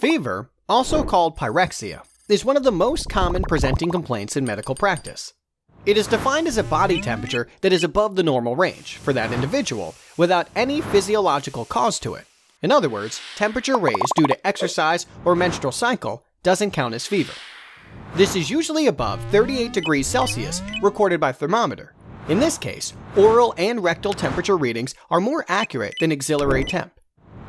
Fever, also called pyrexia, is one of the most common presenting complaints in medical practice. It is defined as a body temperature that is above the normal range for that individual without any physiological cause to it. In other words, temperature raised due to exercise or menstrual cycle doesn't count as fever. This is usually above 38 degrees Celsius recorded by thermometer. In this case, oral and rectal temperature readings are more accurate than auxiliary temp.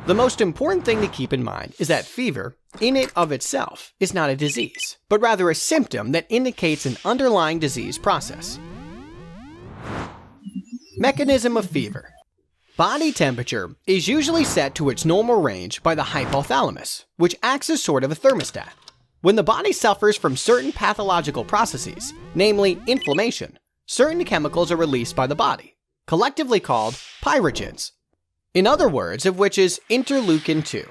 The most important thing to keep in mind is that fever, in and of itself, is not a disease, but rather a symptom that indicates an underlying disease process. Mechanism of fever. Body temperature is usually set to its normal range by the hypothalamus, which acts as sort of a thermostat. When the body suffers from certain pathological processes, namely inflammation, certain chemicals are released by the body, collectively called pyrogens. In other words, of which is interleukin-2.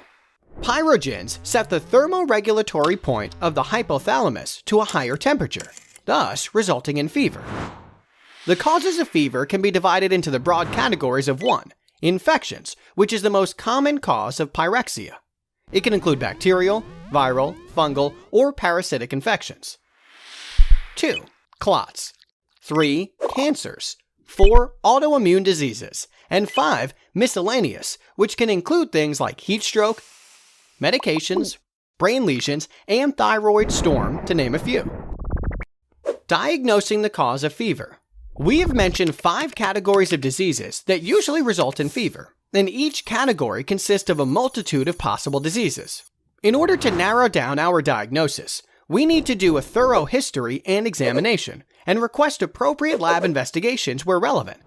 Pyrogens set the thermoregulatory point of the hypothalamus to a higher temperature, thus resulting in fever. The causes of fever can be divided into the broad categories of 1. Infections, which is the most common cause of pyrexia. It can include bacterial, viral, fungal, or parasitic infections. 2. Clots. 3. Cancers. 4. Autoimmune diseases. And 5. Miscellaneous, which can include things like heat stroke, medications, brain lesions, and thyroid storm, to name a few. Diagnosing the cause of fever. We have mentioned 5 categories of diseases that usually result in fever, and each category consists of a multitude of possible diseases. In order to narrow down our diagnosis, we need to do a thorough history and examination, and request appropriate lab investigations where relevant.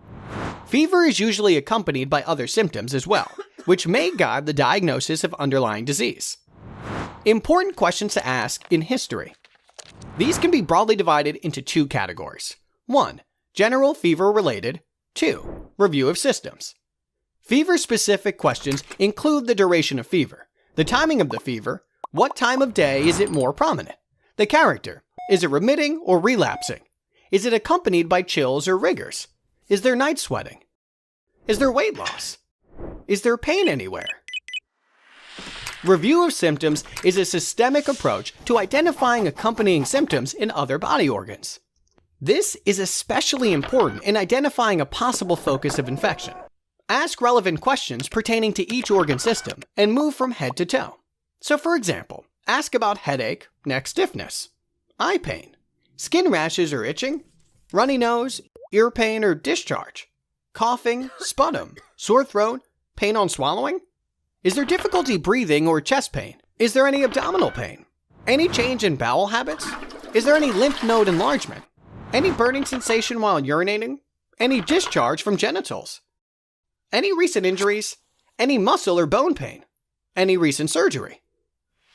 Fever is usually accompanied by other symptoms as well, which may guide the diagnosis of underlying disease. Important questions to ask in history. These can be broadly divided into 2 categories. 1. General fever-related. 2. Review of systems. Fever-specific questions include the duration of fever, the timing of the fever, what time of day is it more prominent, the character, is it remitting or relapsing, is it accompanied by chills or rigors, is there night sweating, is there weight loss, is there pain anywhere? Review of symptoms is a systemic approach to identifying accompanying symptoms in other body organs. This is especially important in identifying a possible focus of infection. Ask relevant questions pertaining to each organ system and move from head to toe. So for example, ask about headache, neck stiffness, eye pain, skin rashes or itching, runny nose, ear pain or discharge, coughing, sputum, sore throat, pain on swallowing? Is there difficulty breathing or chest pain? Is there any abdominal pain? Any change in bowel habits? Is there any lymph node enlargement? Any burning sensation while urinating? Any discharge from genitals? Any recent injuries? Any muscle or bone pain? Any recent surgery?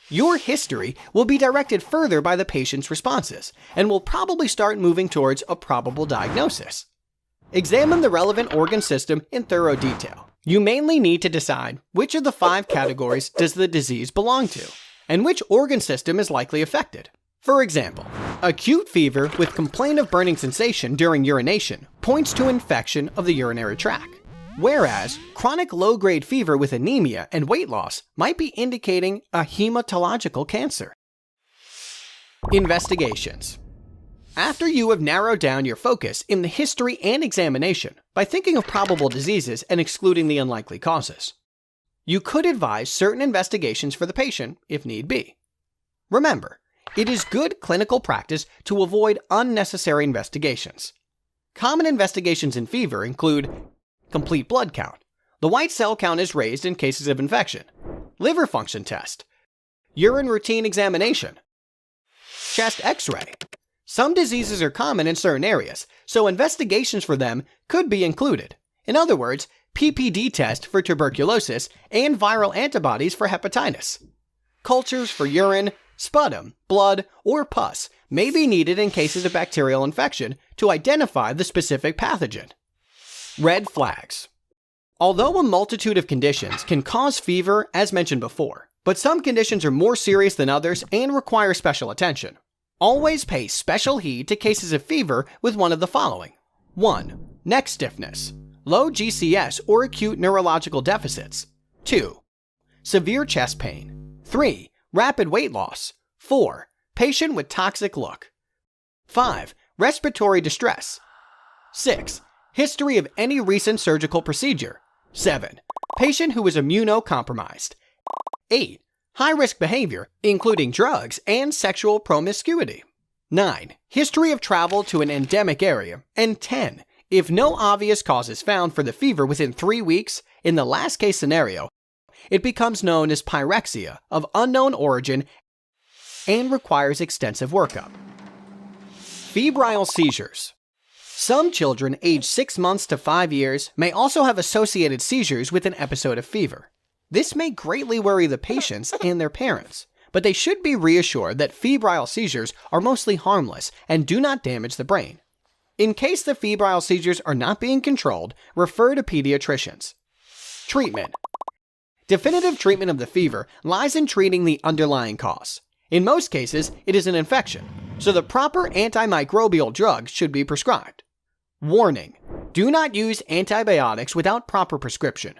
Your history will be directed further by the patient's responses and will probably start moving towards a probable diagnosis. Examine the relevant organ system in thorough detail. You mainly need to decide which of the 5 categories does the disease belong to, and which organ system is likely affected. For example, acute fever with complaint of burning sensation during urination points to infection of the urinary tract, whereas chronic low-grade fever with anemia and weight loss might be indicating a hematological cancer. Investigations. After you have narrowed down your focus in the history and examination by thinking of probable diseases and excluding the unlikely causes, you could advise certain investigations for the patient if need be. Remember, it is good clinical practice to avoid unnecessary investigations. Common investigations in fever include complete blood count. The white cell count is raised in cases of infection. Liver function test. Urine routine examination. Chest x-ray. Some diseases are common in certain areas, so investigations for them could be included. In other words, PPD test for tuberculosis and viral antibodies for hepatitis. Cultures for urine, sputum, blood, or pus may be needed in cases of bacterial infection to identify the specific pathogen. Red flags. Although a multitude of conditions can cause fever, as mentioned before, but some conditions are more serious than others and require special attention. Always pay special heed to cases of fever with one of the following. 1. Neck stiffness, low GCS or acute neurological deficits. 2. Severe chest pain. 3. Rapid weight loss. 4. Patient with toxic look. 5. Respiratory distress. 6. History of any recent surgical procedure. 7. Patient who is immunocompromised. 8. High-risk behavior, including drugs and sexual promiscuity. 9. History of travel to an endemic area. And 10. If no obvious cause is found for the fever within 3 weeks, in the last case scenario, it becomes known as pyrexia of unknown origin and requires extensive workup. Febrile seizures. Some children aged 6 months to 5 years may also have associated seizures with an episode of fever. This may greatly worry the patients and their parents, but they should be reassured that febrile seizures are mostly harmless and do not damage the brain. In case the febrile seizures are not being controlled, refer to pediatricians. Treatment. Definitive treatment of the fever lies in treating the underlying cause. In most cases, it is an infection, so the proper antimicrobial drug should be prescribed. Warning: do not use antibiotics without proper prescription,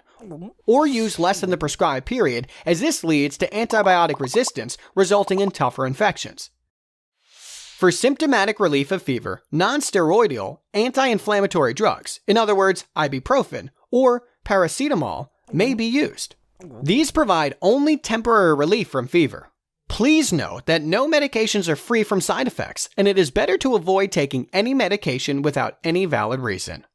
or use less than the prescribed period, as this leads to antibiotic resistance, resulting in tougher infections. For symptomatic relief of fever, non-steroidal anti-inflammatory drugs, in other words, ibuprofen or paracetamol, may be used. These provide only temporary relief from fever. Please note that no medications are free from side effects, and it is better to avoid taking any medication without any valid reason.